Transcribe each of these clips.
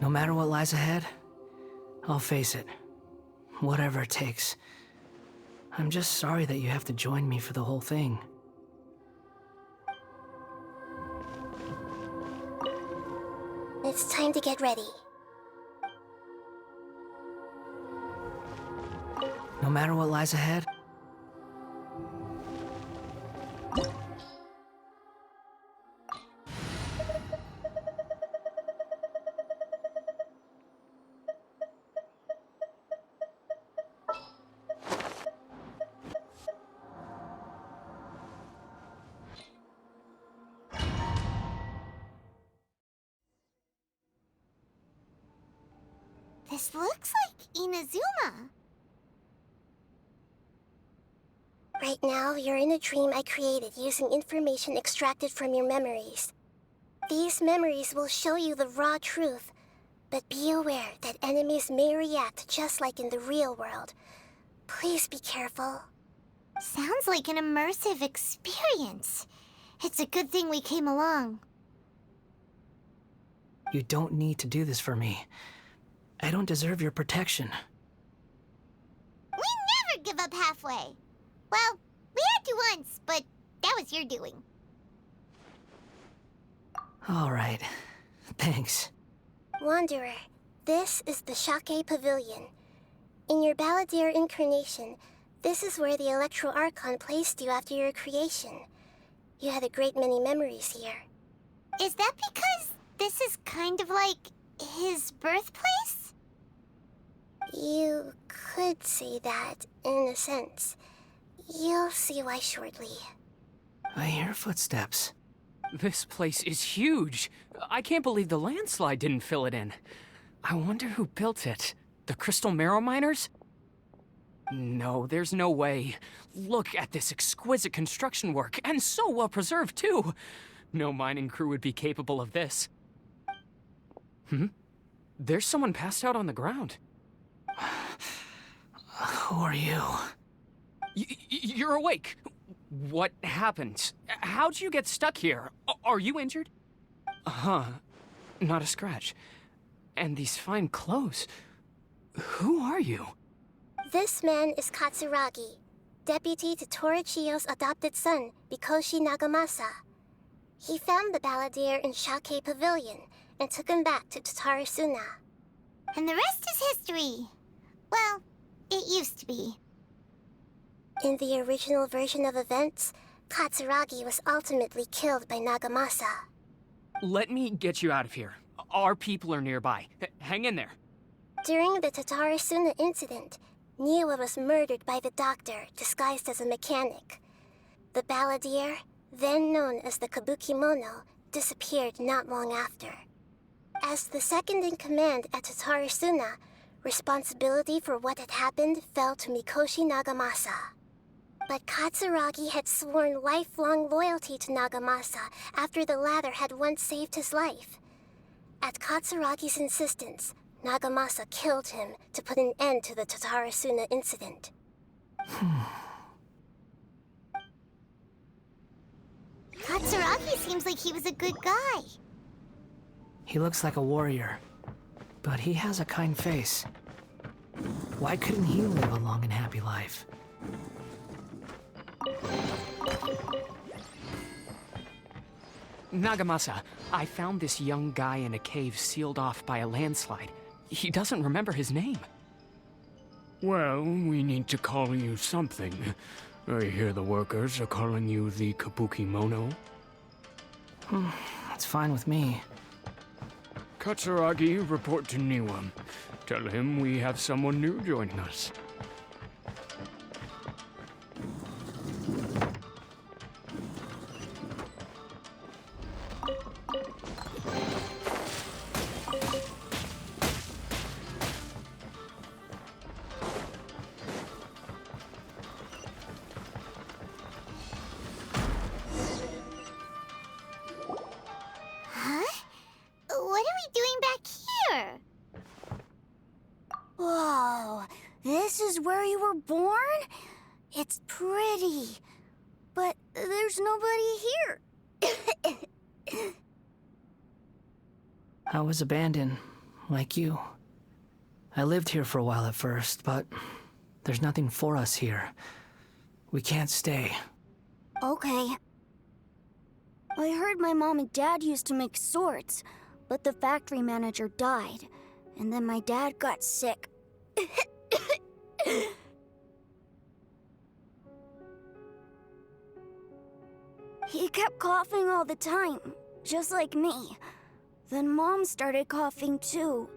No matter what lies ahead, I'll face it. Whatever it takes. I'm just sorry that you have to join me for the whole thing. It's time to get ready. No matter what lies ahead, This looks like Inazuma. Right now, you're in a dream I created using information extracted from your memories. These memories will show you the raw truth, but be aware that enemies may react just like in the real world. Please be careful. Sounds like an immersive experience. It's a good thing we came along. you don't need to do this for me. I don't deserve your protection. We never give up halfway. Well, we had to once, but that was your doing. All right. Thanks. Wanderer, this is the Shake Pavilion. In your Balladeer incarnation, this is where the Electro Archon placed you after your creation. You had a great many memories here. Is that because this is kind of like his birthplace? You could say that, in a sense. You'll see why shortly. I hear footsteps. This place is huge. I can't believe the landslide didn't fill it in. I wonder who built it. The Crystal Marrow Miners? No, there's no way. Look at this exquisite construction work, and so well preserved, too. No mining crew would be capable of this. There's someone passed out on the ground. Who are you? You're awake. What happened? How'd you get stuck here? Are you injured? Huh. Not a scratch. And these fine clothes. Who are you? This man is Katsuragi, deputy to Torichiyo's adopted son, Mikoshi Nagamasa. He found the Balladeer in Shake Pavilion and took him back to Tatarasuna. And the rest is history. Well, it used to be. In the original version of events, Katsuragi was ultimately killed by Nagamasa. Let me get you out of here. Our people are nearby. Hang in there. During the Tatarasuna incident, Niwa was murdered by the doctor disguised as a mechanic. The Balladeer, then known as the Kabukimono, disappeared not long after. As the second in command at Tatarasuna, responsibility for what had happened fell to Mikoshi Nagamasa. But Katsuragi had sworn lifelong loyalty to Nagamasa after the latter had once saved his life. At Katsuragi's insistence, Nagamasa killed him to put an end to the Tatarasuna incident. Katsuragi seems like he was a good guy. He looks like a warrior, but he has a kind face. Why couldn't he live a long and happy life? Nagamasa, I found this young guy in a cave sealed off by a landslide. He doesn't remember his name. Well, we need to call you something. I hear the workers are calling you the Kabukimono. That's fine with me. Katsuragi, report to Niwa. Tell him we have someone new joining us. What are we doing back here? Whoa, this is where you were born? It's pretty, but there's nobody here. I was abandoned like you. I lived here for a while at first, but there's nothing for us here. We can't stay. Okay. I heard my mom and dad used to make swords, but the factory manager died, and then my dad got sick. He kept coughing all the time, just like me. Then Mom started coughing too.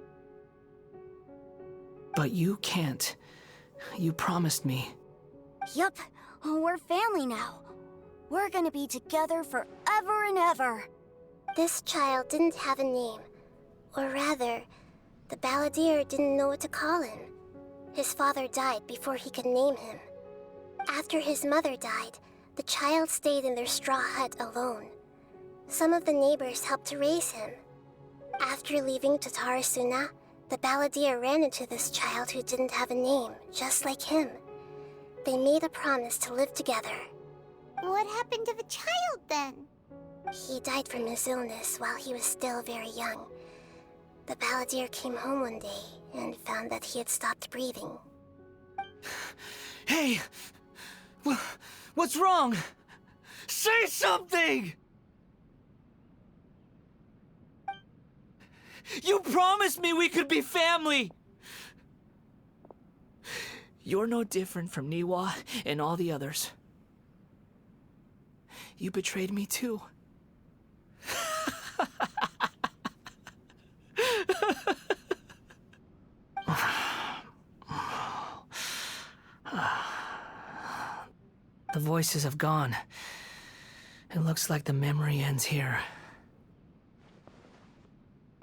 But you can't. You promised me. Yup, we're family now. We're gonna be together forever and ever. This child didn't have a name. Or rather, the balladeer didn't know what to call him. His father died before he could name him. After his mother died, the child stayed in their straw hut alone. Some of the neighbors helped to raise him. After leaving Tatarasuna, the balladeer ran into this child who didn't have a name, just like him. They made a promise to live together. What happened to the child then? He died from his illness while he was still very young. The balladeer came home one day and found that he had stopped breathing. Hey! What's wrong? Say something! You promised me we could be family! You're no different from Niwa and all the others. You betrayed me too. The voices have gone. It looks like the memory ends here.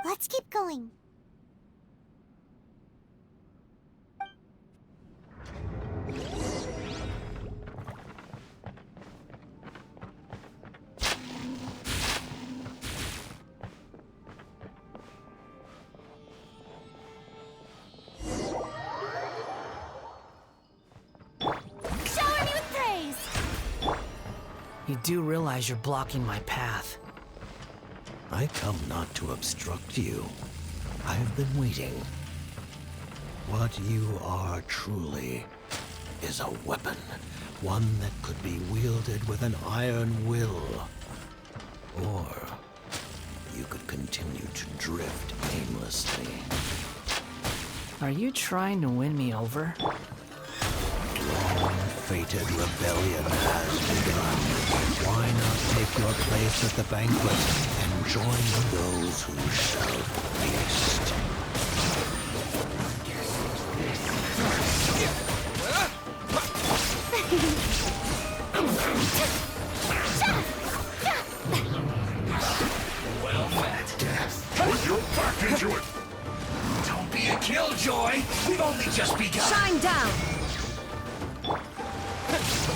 Let's keep going. Shower me with praise! You do realize you're blocking my path. I come not to obstruct you. I've been waiting. What you are truly is a weapon. One that could be wielded with an iron will. Or you could continue to drift aimlessly. Are you trying to win me over? Long-fated rebellion has begun. Why not take your place at the banquet and join those who shall feast? Well met, death. Put your back into it! Don't be a killjoy! We've only just begun! Shine down! Let's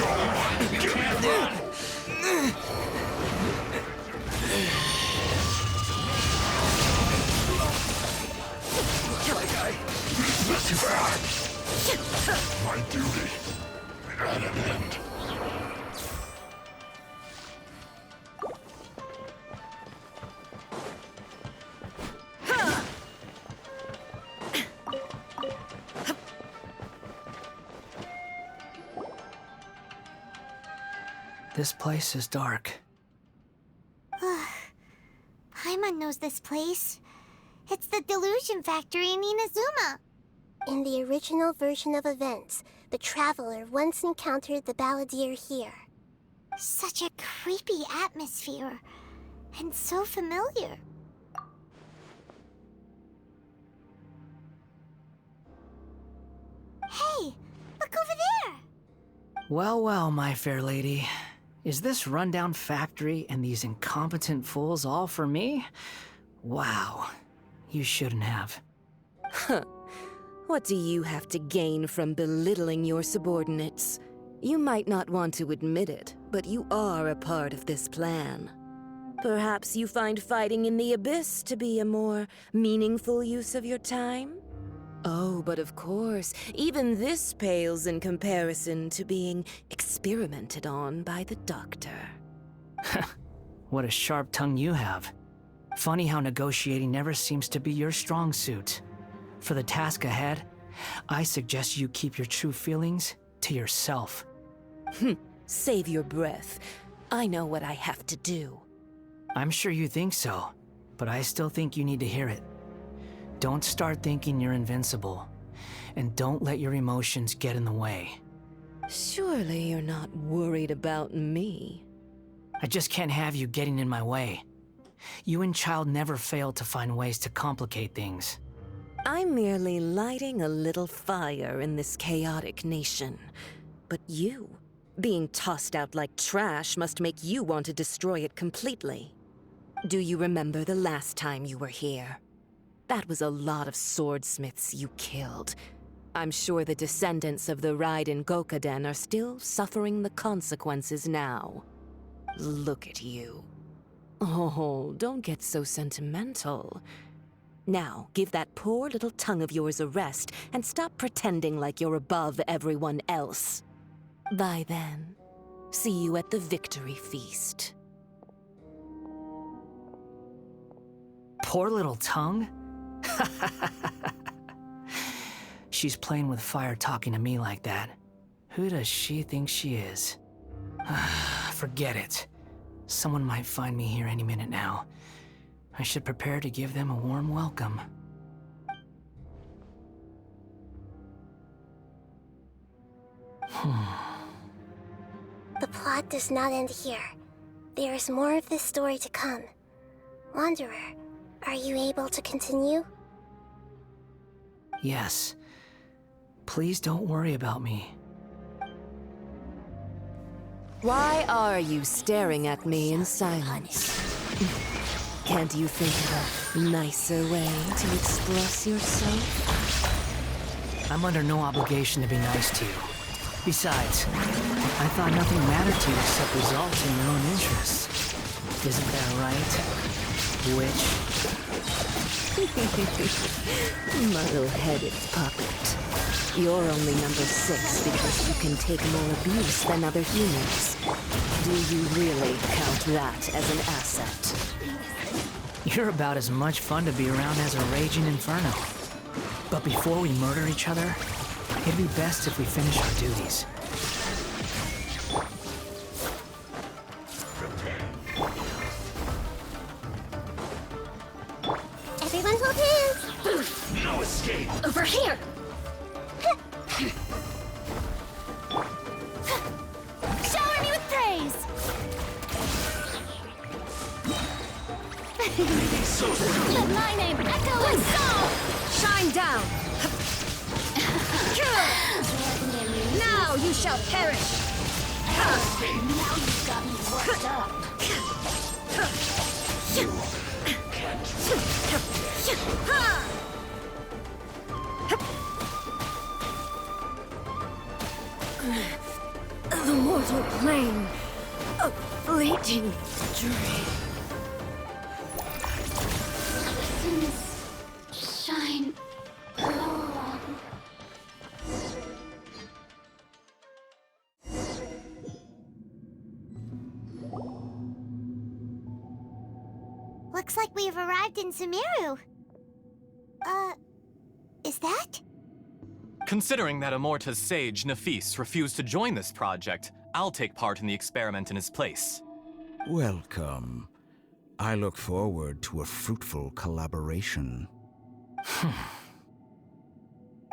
go! You can't run! Like I missed you back! My duty at an end. This place is dark. Paimon knows this place. It's the delusion factory in Inazuma. In the original version of events, the traveler once encountered the balladeer here. Such a creepy atmosphere. And so familiar. Hey, look over there! Well, well, my fair lady. Is this rundown factory and these incompetent fools all for me? Wow. You shouldn't have. What do you have to gain from belittling your subordinates? You might not want to admit it, but you are a part of this plan. Perhaps you find fighting in the abyss to be a more meaningful use of your time? Oh, but of course, even this pales in comparison to being experimented on by the doctor. What a sharp tongue you have. Funny how negotiating never seems to be your strong suit. For the task ahead, I suggest you keep your true feelings to yourself. Save your breath. I know what I have to do. I'm sure you think so, but I still think you need to hear it. Don't start thinking you're invincible, and don't let your emotions get in the way. Surely you're not worried about me. I just can't have you getting in my way. You and Child never fail to find ways to complicate things. I'm merely lighting a little fire in this chaotic nation. But you, being tossed out like trash, must make you want to destroy it completely. Do you remember the last time you were here? That was a lot of swordsmiths you killed. I'm sure the descendants of the Raiden Gokaden are still suffering the consequences now. Look at you. Oh, don't get so sentimental. Now, give that poor little tongue of yours a rest and stop pretending like you're above everyone else. Bye then. See you at the victory feast. Poor little tongue? She's playing with fire talking to me like that. Who does she think she is? Forget it. Someone might find me here any minute now. I should prepare to give them a warm welcome. The plot does not end here. There is more of this story to come. Wanderer, are you able to continue? Yes. Please don't worry about me. Why are you staring at me in silence? Can't you think of a nicer way to express yourself? I'm under no obligation to be nice to you. Besides, I thought nothing mattered to you except results in your own interests. Isn't that right, witch? Muddle-headed puppet. You're only number 6 because you can take more abuse than other humans. Do you really count that as an asset? You're about as much fun to be around as a raging inferno. But before we murder each other, it'd be best if we finish our duties. Everyone hold hands! No escape! Over here! Shower me with praise! Let my name echo in song! Shine down! Now you shall perish! Now you've got me worked up. The mortal plane, a fleeting dream. Shine on. Looks like we've arrived in Sumeru. Is that? Considering that Amorta's sage, Nafis, refused to join this project, I'll take part in the experiment in his place. Welcome. I look forward to a fruitful collaboration.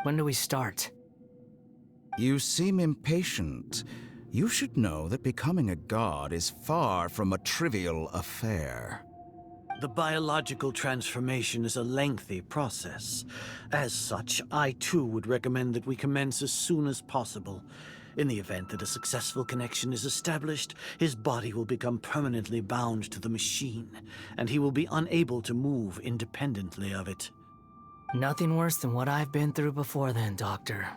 When do we start? You seem impatient. You should know that becoming a god is far from a trivial affair. The biological transformation is a lengthy process. As such, I too would recommend that we commence as soon as possible. In the event that a successful connection is established, his body will become permanently bound to the machine, and he will be unable to move independently of it. Nothing worse than what I've been through before then, Doctor.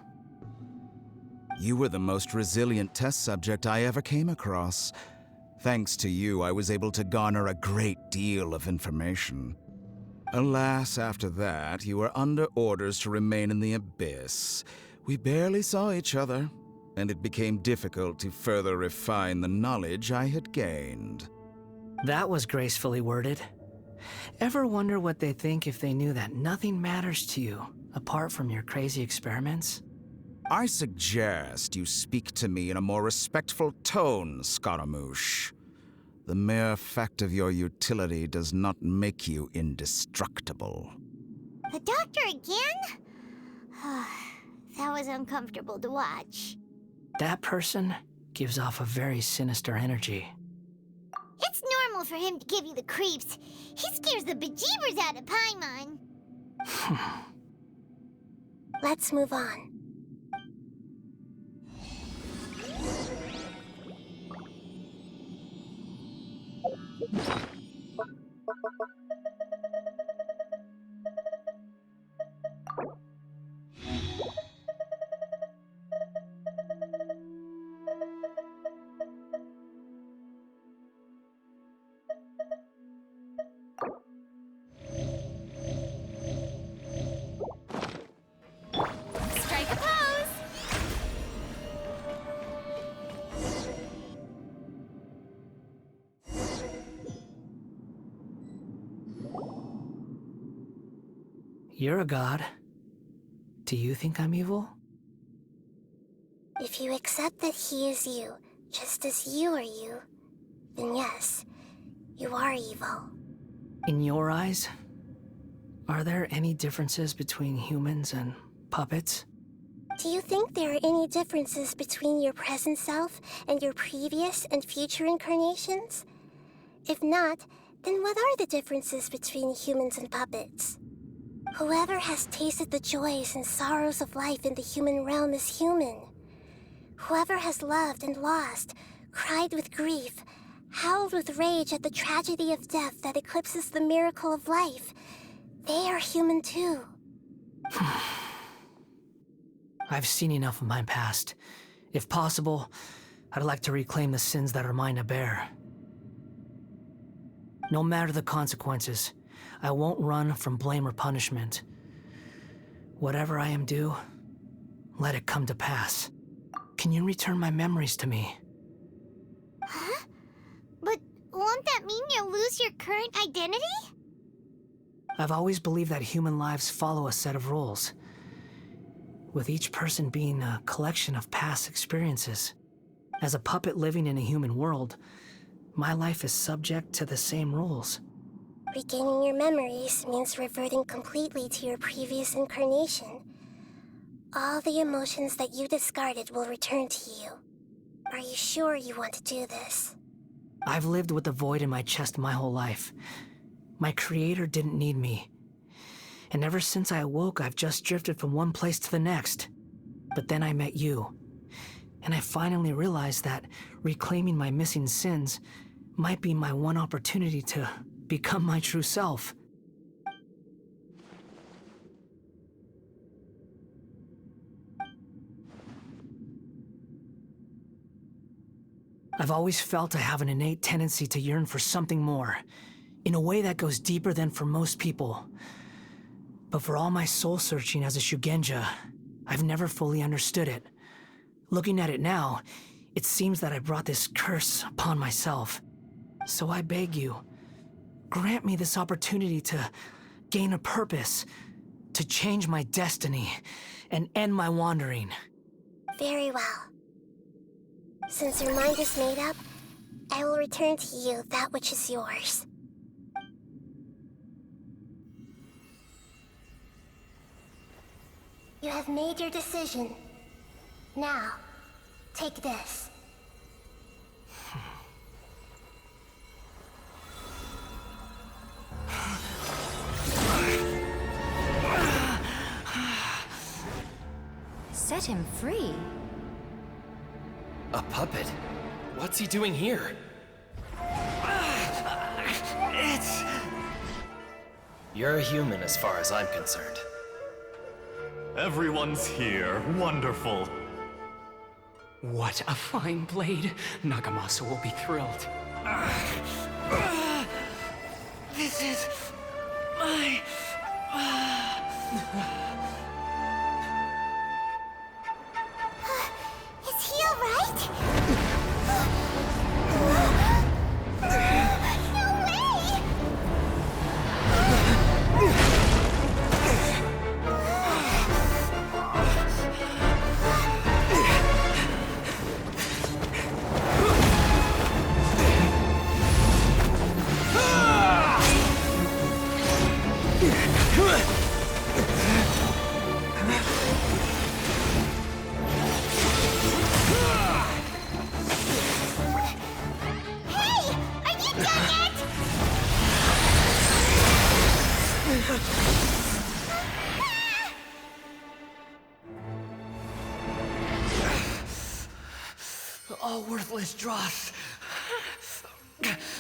You were the most resilient test subject I ever came across. Thanks to you, I was able to garner a great deal of information. Alas, after that, you were under orders to remain in the abyss. We barely saw each other, and it became difficult to further refine the knowledge I had gained. That was gracefully worded. Ever wonder what they think if they knew that nothing matters to you apart from your crazy experiments? I suggest you speak to me in a more respectful tone, Scaramouche. The mere fact of your utility does not make you indestructible. The doctor again? That was uncomfortable to watch. That person gives off a very sinister energy. It's normal for him to give you the creeps. He scares the bejeebers out of Paimon. Let's move on. Strike a pose! You're a god. Do you think I'm evil? If you accept that he is you, just as you are you, then yes, you are evil. In your eyes, are there any differences between humans and puppets? Do you think there are any differences between your present self and your previous and future incarnations? If not, then what are the differences between humans and puppets? Whoever has tasted the joys and sorrows of life in the human realm is human. Whoever has loved and lost, cried with grief, howled with rage at the tragedy of death that eclipses the miracle of life, they are human too. I've seen enough of my past. If possible, I'd like to reclaim the sins that are mine to bear. No matter the consequences, I won't run from blame or punishment. Whatever I am due, let it come to pass. Can you return my memories to me? Huh? But won't that mean you'll lose your current identity? I've always believed that human lives follow a set of rules, with each person being a collection of past experiences. As a puppet living in a human world, my life is subject to the same rules. Regaining your memories means reverting completely to your previous incarnation. All the emotions that you discarded will return to you. Are you sure you want to do this? I've lived with the void in my chest my whole life. My creator didn't need me. And ever since I awoke, I've just drifted from one place to the next. But then I met you. And I finally realized that reclaiming my missing sins might be my one opportunity to become my true self. I've always felt I have an innate tendency to yearn for something more, in a way that goes deeper than for most people. But for all my soul-searching as a Shugenja, I've never fully understood it. Looking at it now, it seems that I brought this curse upon myself. So I beg you, grant me this opportunity to gain a purpose, to change my destiny, and end my wandering. Very well. Since your mind is made up, I will return to you that which is yours. You have made your decision. Now, take this. Set him free. A puppet? What's he doing here? You're a human as far as I'm concerned. Everyone's here. Wonderful. What a fine blade. Nagamasa will be thrilled. This is my... Is he alright? All worthless dross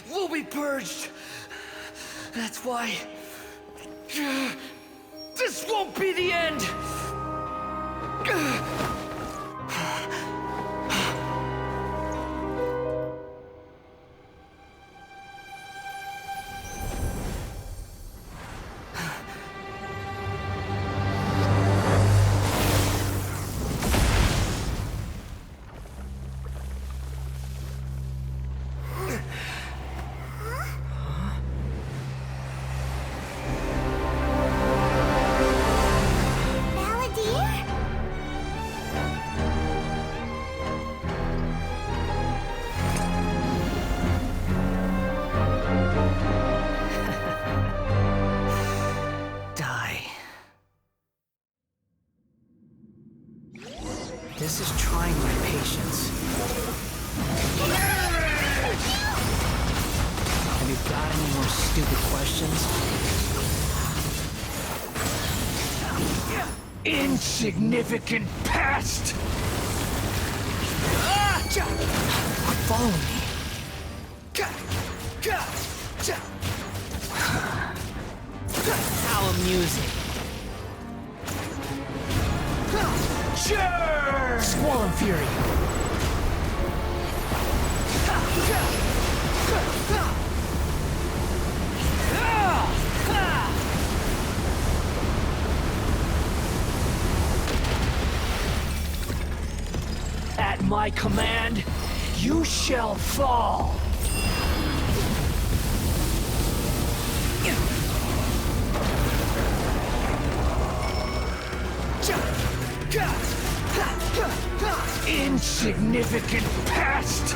will be purged. That's why this won't be the end. This is trying my patience. Have you got any more stupid questions? Insignificant past! Quit following me. How amusing. Sure! Squall and Fury. At my command, you shall fall. Insignificant past!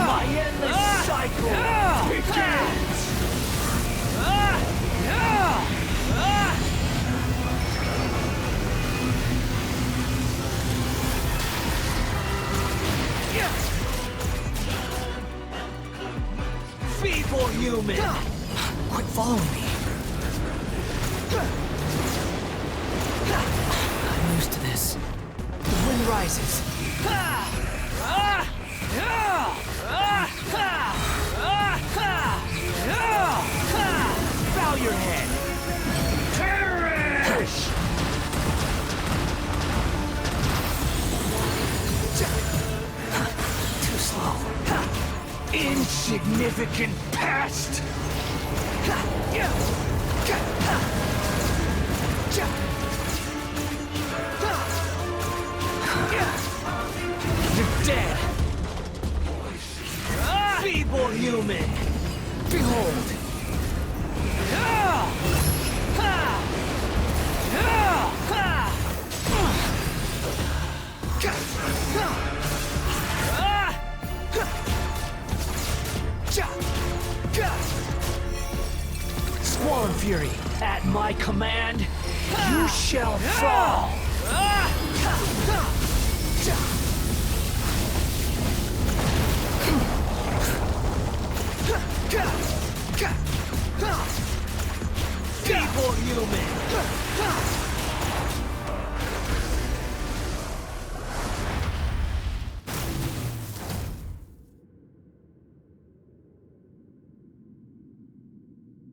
My endless cycle begins! Feeble human! Quit following me. I'm used to this. The wind rises. Bow your head. Perish! Too slow. Insignificant past! You're dead! Feeble human! Behold! Squall and Fury, at my command, you shall fall! Feeble human!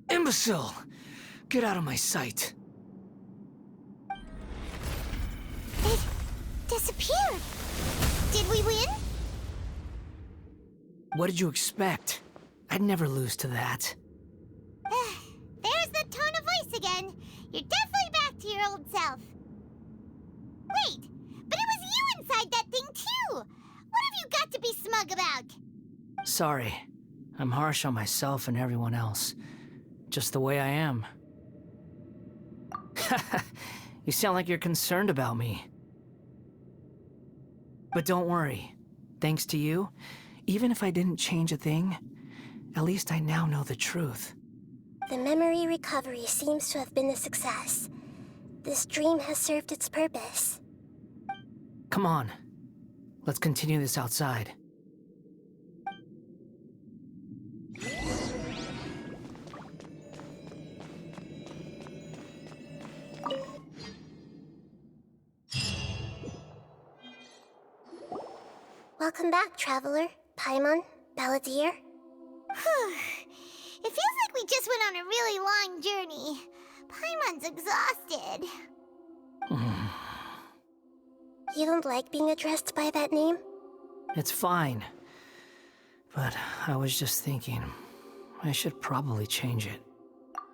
Imbecile! Get out of my sight. It disappeared. Did we win? What did you expect? I'd never lose to that. There's the tone of voice again. You're definitely back to your old self. Wait, but it was you inside that thing too! What have you got to be smug about? Sorry. I'm harsh on myself and everyone else. Just the way I am. You sound like you're concerned about me. But don't worry. Thanks to you, even if I didn't change a thing, at least I now know the truth. The memory recovery seems to have been a success. This dream has served its purpose. Come on. Let's continue this outside. Welcome back, Traveler, Paimon, Balladeer. It feels like we just went on a really long journey. Paimon's exhausted. You don't like being addressed by that name? It's fine. But I was just thinking, I should probably change it.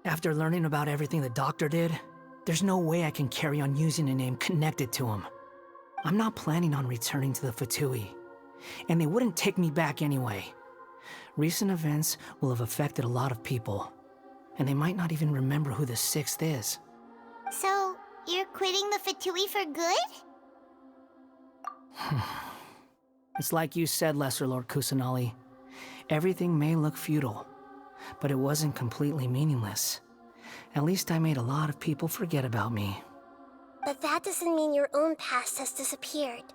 After learning about everything the doctor did, there's no way I can carry on using a name connected to him. I'm not planning on returning to the Fatui, and they wouldn't take me back anyway. Recent events will have affected a lot of people, and they might not even remember who the Sixth is. So, you're quitting the Fatui for good? It's like you said, Lesser Lord Kusanali. Everything may look futile, but it wasn't completely meaningless. At least I made a lot of people forget about me. But that doesn't mean your own past has disappeared.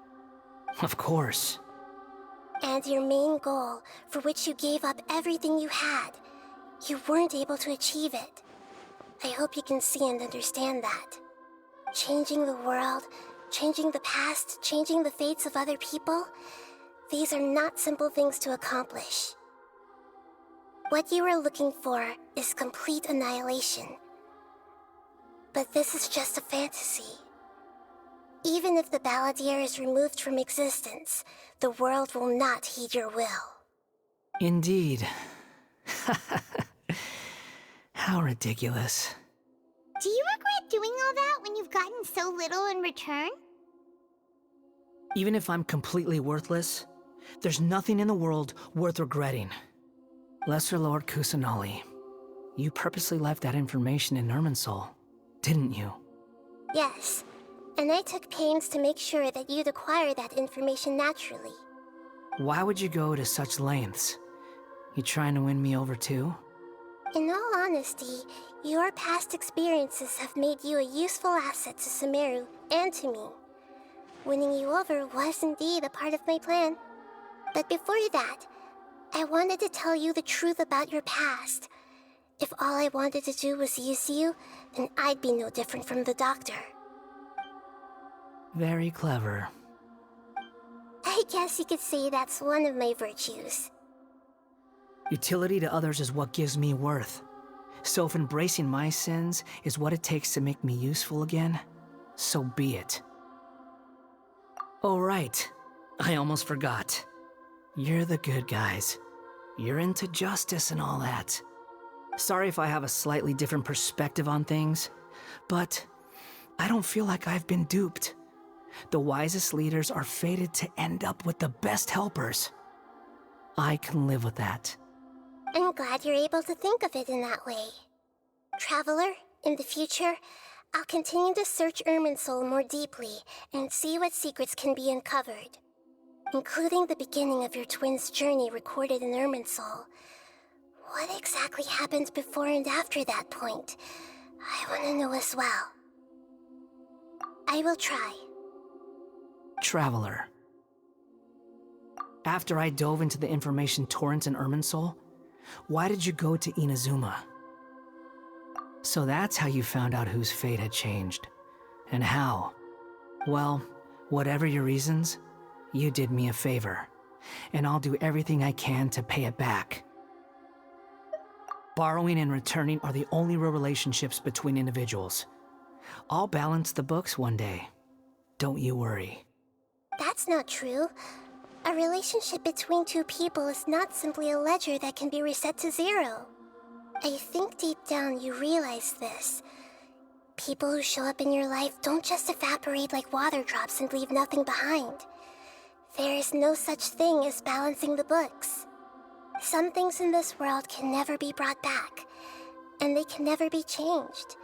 Of course. And your main goal, for which you gave up everything you had, you weren't able to achieve it. I hope you can see and understand that. Changing the world, changing the past, changing the fates of other people, these are not simple things to accomplish. What you are looking for is complete annihilation. But this is just a fantasy. Even if the Balladeer is removed from existence, the world will not heed your will. Indeed. How ridiculous. Do you regret doing all that when you've gotten so little in return? Even if I'm completely worthless, there's nothing in the world worth regretting. Lesser Lord Kusanali, you purposely left that information in Irminsul, didn't you? Yes, and I took pains to make sure that you'd acquire that information naturally. Why would you go to such lengths? You trying to win me over too? In all honesty, your past experiences have made you a useful asset to Sumeru and to me. Winning you over was indeed a part of my plan. But before that, I wanted to tell you the truth about your past. If all I wanted to do was use you, then I'd be no different from the doctor. Very clever. I guess you could say that's one of my virtues. Utility to others is what gives me worth. So if embracing my sins is what it takes to make me useful again, so be it. Oh right, I almost forgot. You're the good guys. You're into justice and all that. Sorry if I have a slightly different perspective on things, but I don't feel like I've been duped. The wisest leaders are fated to end up with the best helpers. I can live with that. I'm glad you're able to think of it in that way. Traveler, in the future, I'll continue to search Irminsul more deeply and see what secrets can be uncovered, including the beginning of your twins' journey recorded in Irminsul. What exactly happened before and after that point? I want to know as well. I will try. Traveler. After I dove into the information torrents in Irminsul, why did you go to Inazuma? So that's how you found out whose fate had changed. And how. Well, whatever your reasons, you did me a favor. And I'll do everything I can to pay it back. Borrowing and returning are the only real relationships between individuals. I'll balance the books one day. Don't you worry. That's not true. A relationship between two people is not simply a ledger that can be reset to zero. I think deep down you realize this. People who show up in your life don't just evaporate like water drops and leave nothing behind. There is no such thing as balancing the books. Some things in this world can never be brought back, and they can never be changed,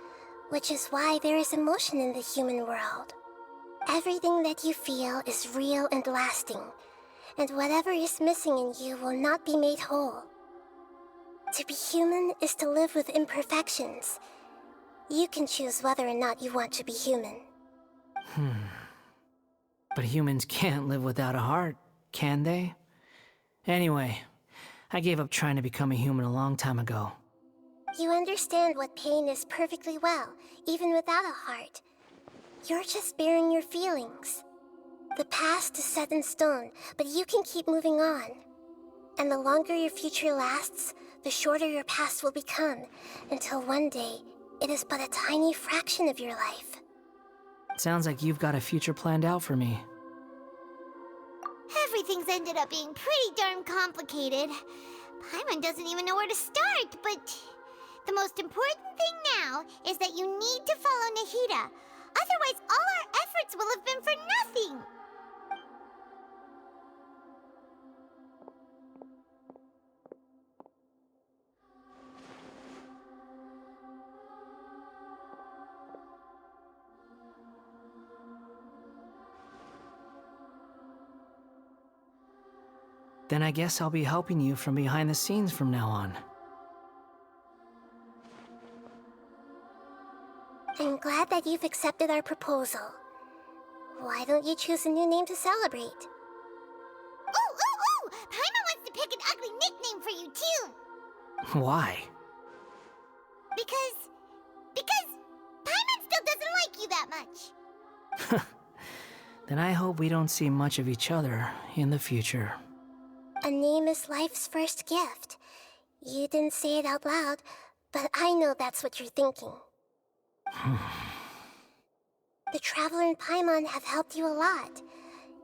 which is why there is emotion in the human world. Everything that you feel is real and lasting, and whatever is missing in you will not be made whole. To be human is to live with imperfections. You can choose whether or not you want to be human. But humans can't live without a heart, can they? Anyway, I gave up trying to become a human a long time ago. You understand what pain is perfectly well, even without a heart. You're just bearing your feelings. The past is set in stone, but you can keep moving on. And the longer your future lasts, the shorter your past will become, until one day, it is but a tiny fraction of your life. Sounds like you've got a future planned out for me. Everything's ended up being pretty darn complicated. Paimon doesn't even know where to start, but the most important thing now is that you need to follow Nahida. Otherwise, all our efforts will have been for nothing. Then I guess I'll be helping you from behind the scenes from now on. I'm glad that you've accepted our proposal. Why don't you choose a new name to celebrate? Ooh! Paimon wants to pick an ugly nickname for you, too. Why? Because Paimon still doesn't like you that much. Then I hope we don't see much of each other in the future. A name is life's first gift. You didn't say it out loud, but I know that's what you're thinking. The Traveler and Paimon have helped you a lot.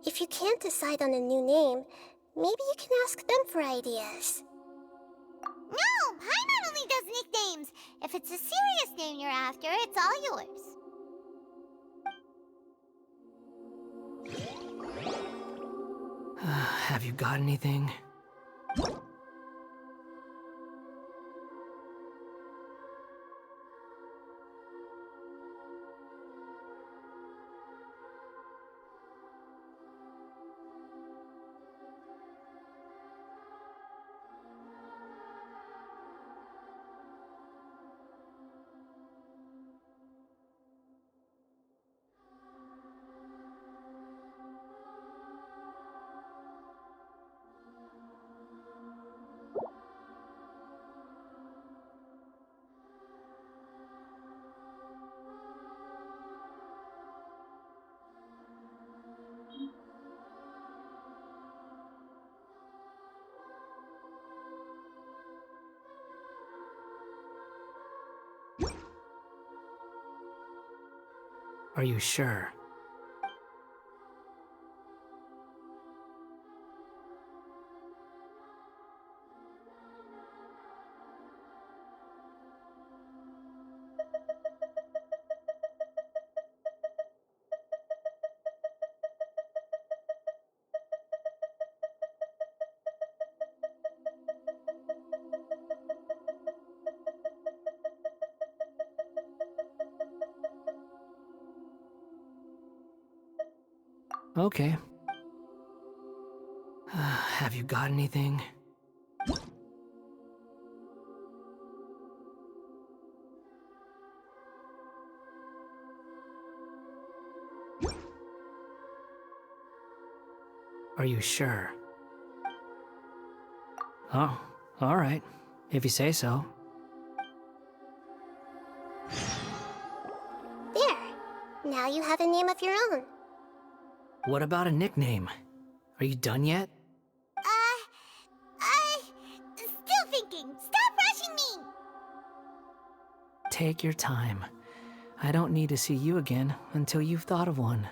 If you can't decide on a new name, maybe you can ask them for ideas. No, Paimon only does nicknames. If it's a serious name you're after, it's all yours. Have you got anything? Are you sure? Okay. Have you got anything? Are you sure? Oh, all right. If you say so. There! Now you have a name of your own. What about a nickname? Are you done yet? Still thinking. Stop rushing me! Take your time. I don't need to see you again until you've thought of one.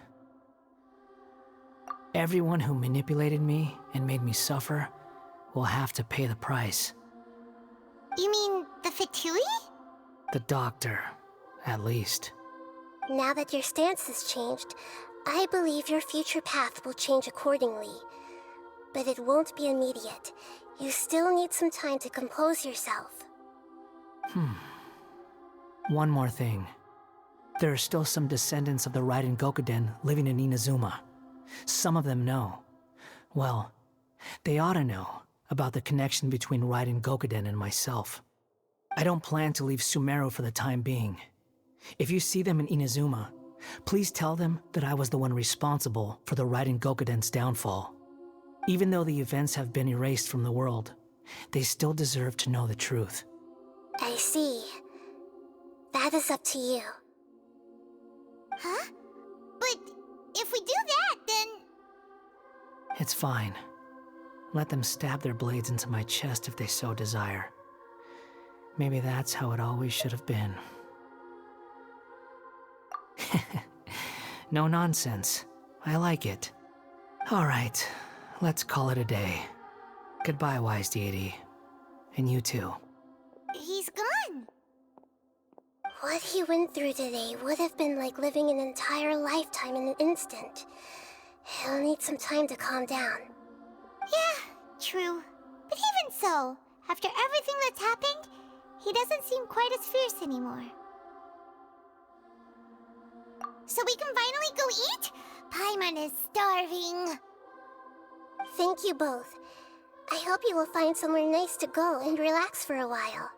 Everyone who manipulated me and made me suffer will have to pay the price. You mean the Fatui? The doctor, at least. Now that your stance has changed, I believe your future path will change accordingly. But it won't be immediate. You still need some time to compose yourself. One more thing. There are still some descendants of the Raiden Gokuden living in Inazuma. Some of them know. Well, they ought to know about the connection between Raiden Gokuden and myself. I don't plan to leave Sumeru for the time being. If you see them in Inazuma, please tell them that I was the one responsible for the Raiden Gokuden's downfall. Even though the events have been erased from the world, they still deserve to know the truth. I see. That is up to you. Huh? But if we do that, then It's fine. Let them stab their blades into my chest if they so desire. Maybe that's how it always should have been. No nonsense. I like it. All right, let's call it a day. Goodbye, wise deity. And you too. He's gone. What he went through today would have been like living an entire lifetime in an instant. He'll need some time to calm down. Yeah, true. But even so, after everything that's happened, he doesn't seem quite as fierce anymore. So we can finally go eat? Paimon is starving. Thank you both. I hope you will find somewhere nice to go and relax for a while.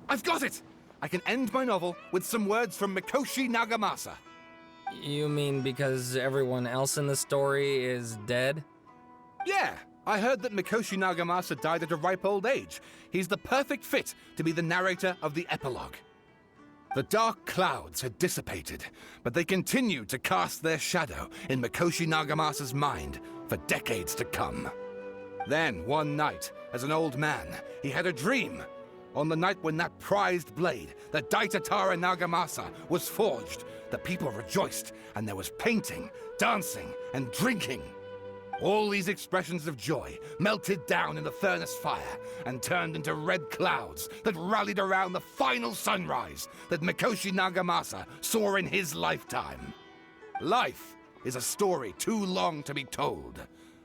I've got it! I can end my novel with some words from Mikoshi Nagamasa. You mean because everyone else in the story is dead? Yeah, I heard that Mikoshi Nagamasa died at a ripe old age. He's the perfect fit to be the narrator of the epilogue. The dark clouds had dissipated, but they continued to cast their shadow in Mikoshi Nagamasa's mind for decades to come. Then, one night, as an old man, he had a dream. On the night when that prized blade, the Daitatara Nagamasa, was forged, the people rejoiced, and there was painting, dancing, and drinking. All these expressions of joy melted down in the furnace fire and turned into red clouds that rallied around the final sunrise that Mikoshi Nagamasa saw in his lifetime. Life is a story too long to be told,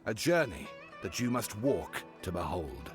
a journey that you must walk to behold.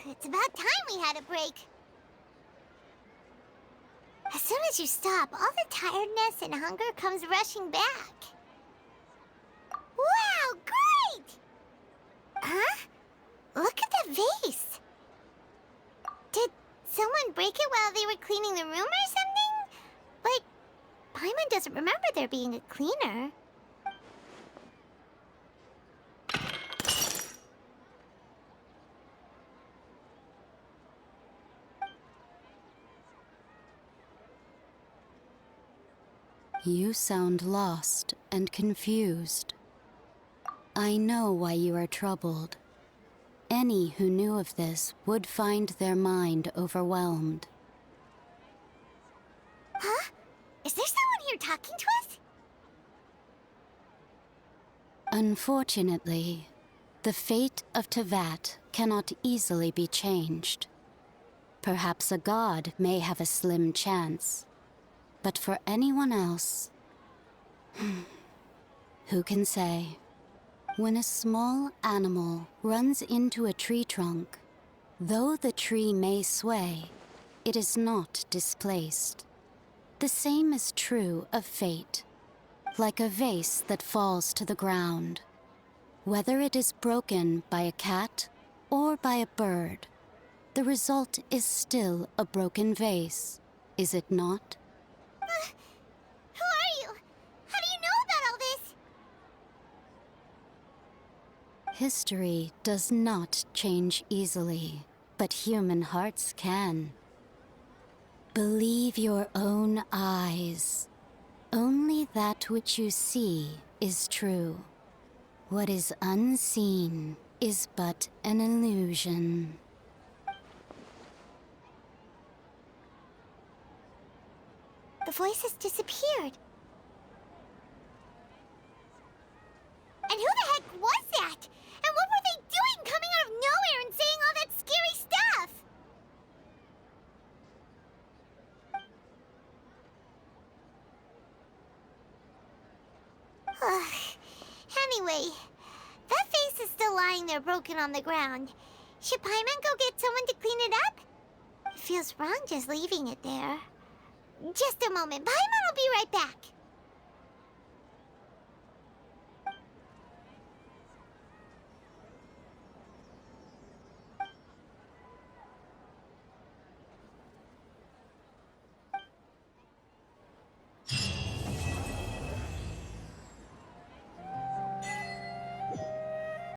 It's about time we had a break. As soon as you stop, all the tiredness and hunger comes rushing back. Wow, great! Huh? Look at that vase. Did someone break it while they were cleaning the room or something? But Paimon doesn't remember there being a cleaner. You sound lost and confused. I know why you are troubled. Any who knew of this would find their mind overwhelmed. Huh? Is there someone here talking to us? Unfortunately, the fate of Tevat cannot easily be changed. Perhaps a god may have a slim chance. But for anyone else, who can say? When a small animal runs into a tree trunk, though the tree may sway, it is not displaced. The same is true of fate, like a vase that falls to the ground. Whether it is broken by a cat or by a bird, the result is still a broken vase, is it not? Who are you? How do you know about all this? History does not change easily, but human hearts can. Believe your own eyes. Only that which you see is true. What is unseen is but an illusion. The voice has disappeared. And who the heck was that? And what were they doing coming out of nowhere and saying all that scary stuff? Anyway, that face is still lying there broken on the ground. Should Paimon go get someone to clean it up? It feels wrong just leaving it there. Just a moment. Paimon will be right back.